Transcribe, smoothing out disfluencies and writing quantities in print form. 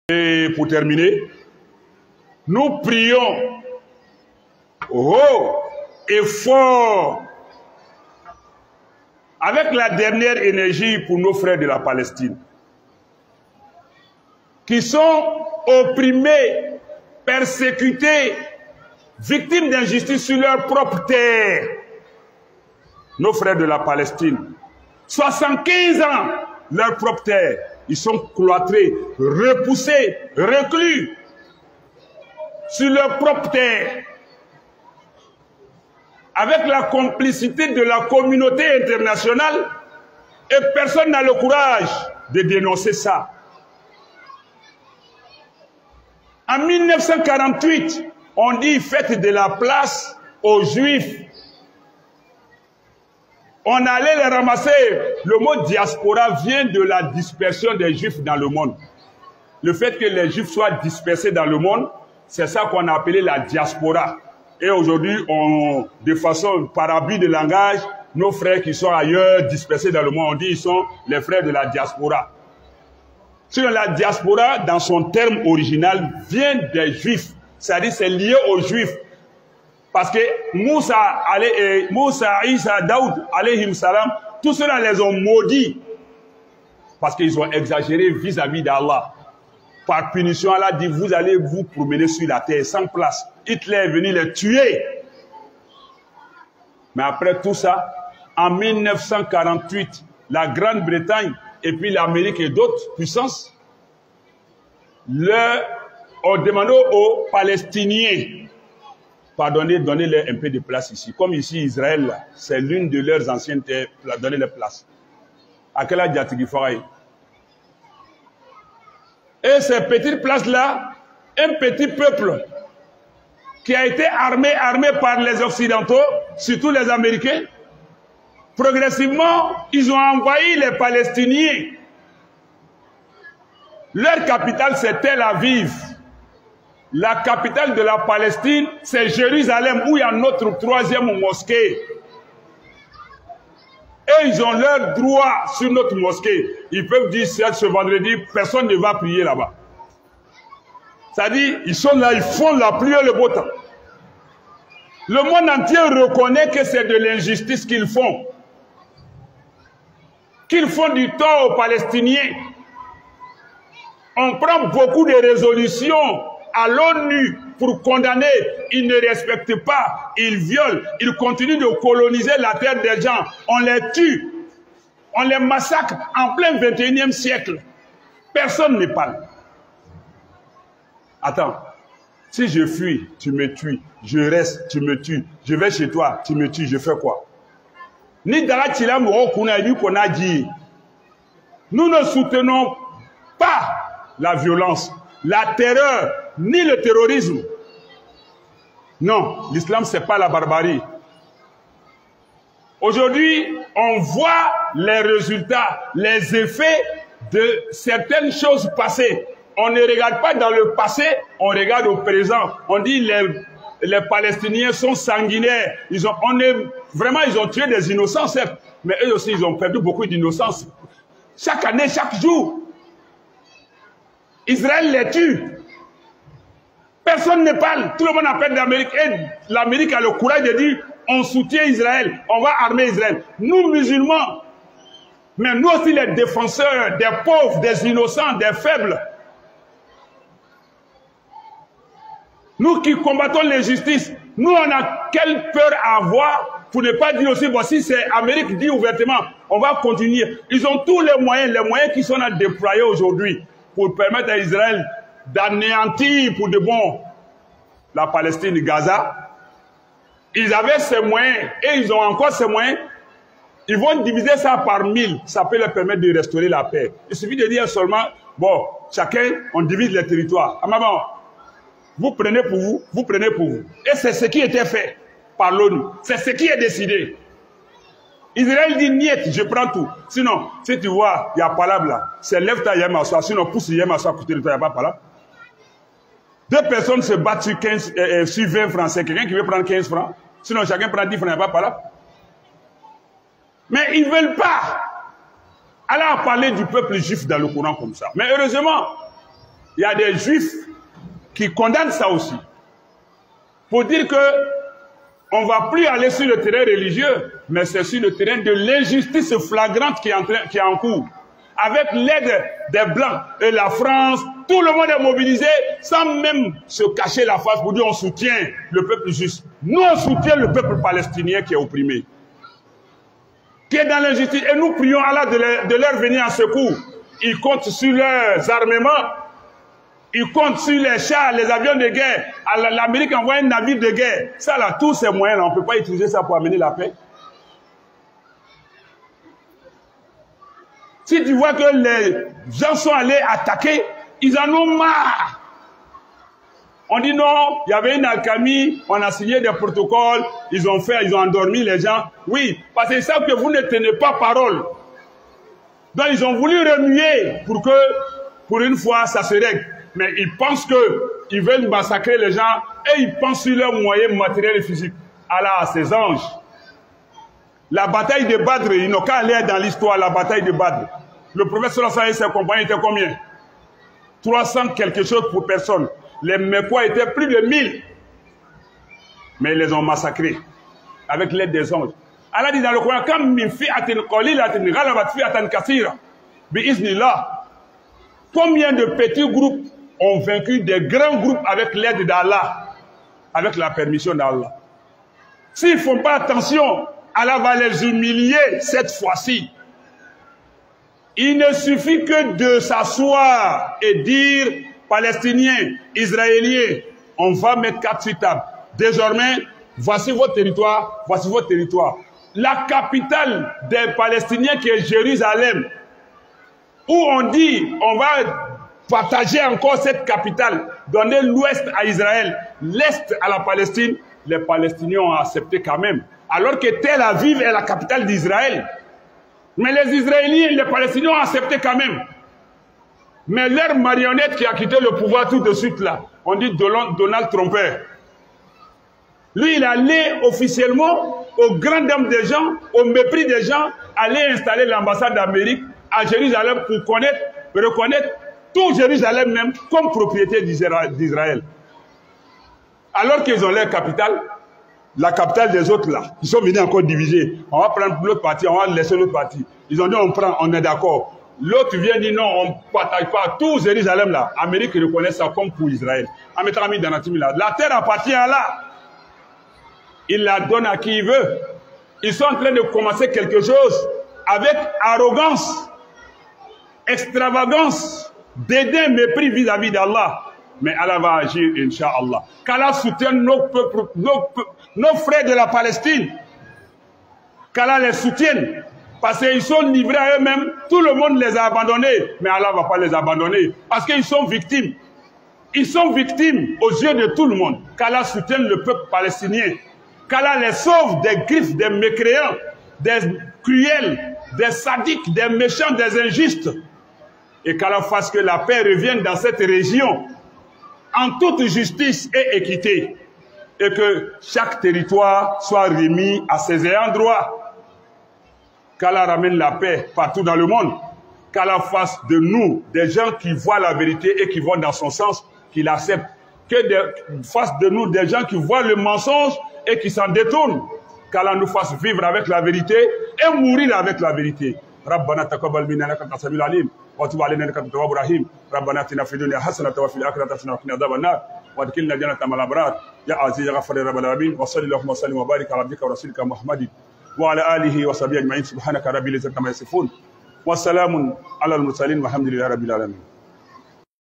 Et pour terminer, nous prions haut et fort avec la dernière énergie pour nos frères de la Palestine qui sont opprimés, persécutés, victimes d'injustice sur leur propre terre. Nos frères de la Palestine, 75 ans, leur propre terre, ils sont cloîtrés, repoussés, reclus sur leur propre terre, avec la complicité de la communauté internationale, et personne n'a le courage de dénoncer ça. En 1948, on dit faites de la place aux Juifs. On allait les ramasser. Le mot diaspora vient de la dispersion des Juifs dans le monde. Le fait que les Juifs soient dispersés dans le monde, c'est ça qu'on a appelé la diaspora. Et aujourd'hui, de façon par abus de langage, nos frères qui sont ailleurs, dispersés dans le monde, on dit qu'ils sont les frères de la diaspora. Sur la diaspora, dans son terme original, vient des Juifs. C'est-à-dire c'est lié aux Juifs. Parce que Moussa, Isa, Daoud, alayhim salam, tous ceux-là les ont maudits. Parce qu'ils ont exagéré vis-à-vis d'Allah. Par punition, Allah dit, vous allez vous promener sur la terre sans place. Hitler est venu les tuer. Mais après tout ça, en 1948, la Grande-Bretagne et puis l'Amérique et d'autres puissances ont demandé aux Palestiniens, pardonnez, donnez-leur un peu de place ici. Comme ici, Israël, c'est l'une de leurs anciennes terres, donnez-leur place. À quel âge y et ces petites places-là, un petit peuple qui a été armé par les Occidentaux, surtout les Américains, progressivement, ils ont envahi les Palestiniens. Leur capitale, c'est Tel Aviv. La capitale de la Palestine, c'est Jérusalem, où il y a notre troisième mosquée. Et ils ont leur droit sur notre mosquée. Ils peuvent dire ce vendredi, personne ne va prier là-bas. C'est-à-dire, ils sont là, ils font la pluie et le beau temps. Le monde entier reconnaît que c'est de l'injustice qu'ils font. Qu'ils font du tort aux Palestiniens. On prend beaucoup de résolutions à l'ONU pour condamner. Ils ne respectent pas, ils violent, ils continuent de coloniser la terre des gens. On les tue, on les massacre en plein 21e siècle. Personne ne parle. Attends, si je fuis, tu me tues. Je reste, tu me tues. Je vais chez toi, tu me tues. Je fais quoi? Nous ne soutenons pas la violence, la terreur, ni le terrorisme. Non, l'islam, ce n'est pas la barbarie. Aujourd'hui, on voit les résultats, les effets de certaines choses passées. On ne regarde pas dans le passé, on regarde au présent. On dit les Palestiniens sont sanguinaires. Ils ont tué des innocents, certes, mais eux aussi, ils ont perdu beaucoup d'innocence. Chaque année, chaque jour, Israël les tue. Personne ne parle. Tout le monde appelle l'Amérique. Et l'Amérique a le courage de dire on soutient Israël, on va armer Israël. Nous, musulmans, mais nous aussi les défenseurs des pauvres, des innocents, des faibles. Nous qui combattons l'injustice, nous on a quelle peur à avoir pour ne pas dire aussi, bon, si c'est l'Amérique dit ouvertement, on va continuer. Ils ont tous les moyens qui sont à déployer aujourd'hui pour permettre à Israël d'anéantir pour de bon la Palestine, Gaza. Ils avaient ces moyens et ils ont encore ces moyens. Ils vont diviser ça par 1000. Ça peut leur permettre de restaurer la paix. Il suffit de dire seulement, bon, chacun, on divise les territoires. Ah, maman, vous prenez pour vous, vous prenez pour vous. Et c'est ce qui était fait par l'ONU. C'est ce qui est décidé. Israël dit, niet, je prends tout. Sinon, si tu vois, il y a palabre là. C'est lève-toi, y'a m'assoir. Sinon, pousse y'a m'assoir à côté de toi, il n'y a pas palabre. Deux personnes se battent sur 20 francs. C'est quelqu'un qui veut prendre 15 francs. Sinon, chacun prend 10 francs, il n'y a pas palabre. Mais ils ne veulent pas. Allah a parlé du peuple juif dans le Coran comme ça. Mais heureusement, Il y a des juifs qui condamnent ça aussi. Pour dire que on ne va plus aller sur le terrain religieux, mais c'est sur le terrain de l'injustice flagrante qui est en cours. Avec l'aide des Blancs et la France, tout le monde est mobilisé sans même se cacher la face pour dire on soutient le peuple juste. Nous, on soutient le peuple palestinien qui est opprimé, qui est dans l'injustice. Et nous prions Allah de leur venir en secours. Ils comptent sur leurs armements, ils comptent sur les chars, les avions de guerre. L'Amérique envoie un navire de guerre. Ça là, tous ces moyens là, on ne peut pas utiliser ça pour amener la paix. Si tu vois que les gens sont allés attaquer, ils en ont marre. On dit non, il y avait une alchimie, on a signé des protocoles, ils ont endormi les gens. Oui, parce qu'ils savent que vous ne tenez pas parole. Donc ils ont voulu remuer pour que, pour une fois, ça se règle. Mais ils pensent qu'ils veulent massacrer les gens et ils pensent sur leurs moyens matériels et physiques. Allah, ces anges. La bataille de Badr, ils n'ont qu'à aller dans l'histoire, la bataille de Badr. Le prophète sallallahu alayhi wa sallam et ses compagnons étaient combien? 300 quelque chose pour personne. Les Mekwa étaient plus de 1000. Mais ils les ont massacrés avec l'aide des anges. Allah dit dans le Coran, Kam min fi'atin qalilatin ghalabat fi'atan kathira bi-iznillah. Combien de petits groupes ont vaincu des grands groupes avec l'aide d'Allah, avec la permission d'Allah? S'ils ne font pas attention, Allah va les humilier cette fois-ci. Il ne suffit que de s'asseoir et dire, Palestiniens, Israéliens, on va mettre 4 sur table. Désormais, voici votre territoire, voici votre territoire. La capitale des Palestiniens qui est Jérusalem, où on dit, on va partager encore cette capitale, donner l'ouest à Israël, l'est à la Palestine, les Palestiniens ont accepté quand même. Alors que Tel Aviv est la capitale d'Israël. Mais les Israéliens, les Palestiniens ont accepté quand même. Mais leur marionnette qui a quitté le pouvoir tout de suite là, on dit Donald Trump. Lui, il allait officiellement, aux grandes dames des gens, au mépris des gens, aller installer l'ambassade d'Amérique à Jérusalem pour reconnaître tout Jérusalem même comme propriété d'Israël. Alors qu'ils ont leur capitale, la capitale des autres là, ils sont venus encore diviser. On va prendre l'autre partie, on va laisser l'autre partie. Ils ont dit on prend, on est d'accord. L'autre vient dire non, on ne partage pas tout Jérusalem là. L'Amérique reconnaît ça comme pour Israël. La terre appartient à Allah. Il la donne à qui il veut. Ils sont en train de commencer quelque chose avec arrogance, extravagance, dédain, mépris vis-à-vis d'Allah. Mais Allah va agir, Inch'Allah. Qu'Allah soutienne nos frères de la Palestine. Qu'Allah les soutienne. Parce qu'ils sont livrés à eux-mêmes. Tout le monde les a abandonnés. Mais Allah ne va pas les abandonner. Parce qu'ils sont victimes. Ils sont victimes aux yeux de tout le monde. Qu'Allah soutienne le peuple palestinien. Qu'Allah les sauve des griffes, des mécréants, des cruels, des sadiques, des méchants, des injustes. Et qu'Allah fasse que la paix revienne dans cette région en toute justice et équité. Et que chaque territoire soit remis à ses ayants droit. Qu'Allah ramène la paix partout dans le monde. Qu'Allah fasse de nous des gens qui voient la vérité et qui vont dans son sens, qui l'acceptent. Fasse de nous des gens qui voient le mensonge et qui s'en détournent. Qu'Allah nous fasse vivre avec la vérité et mourir avec la vérité. Rabbana taqabbal minna innaka antas samiul alim wa tub alayna innaka antat tawwabur rahim. Rabbana atina fid dunya hasanatan wa fil akhirati hasanatan wa qina adhaban nar wa adkhilna jannata ma'al abrar ya aziz ya ghafar ya rabbal alamin wa sallallahu wa sallim wa barik ala abdika wa rasulika Muhammadin wa ala alihi wa sahbihi ajma'in subhanaka rabbil izzati amma yasifun wa salamun ala al mursalin walhamdulillahi rabbil alamin.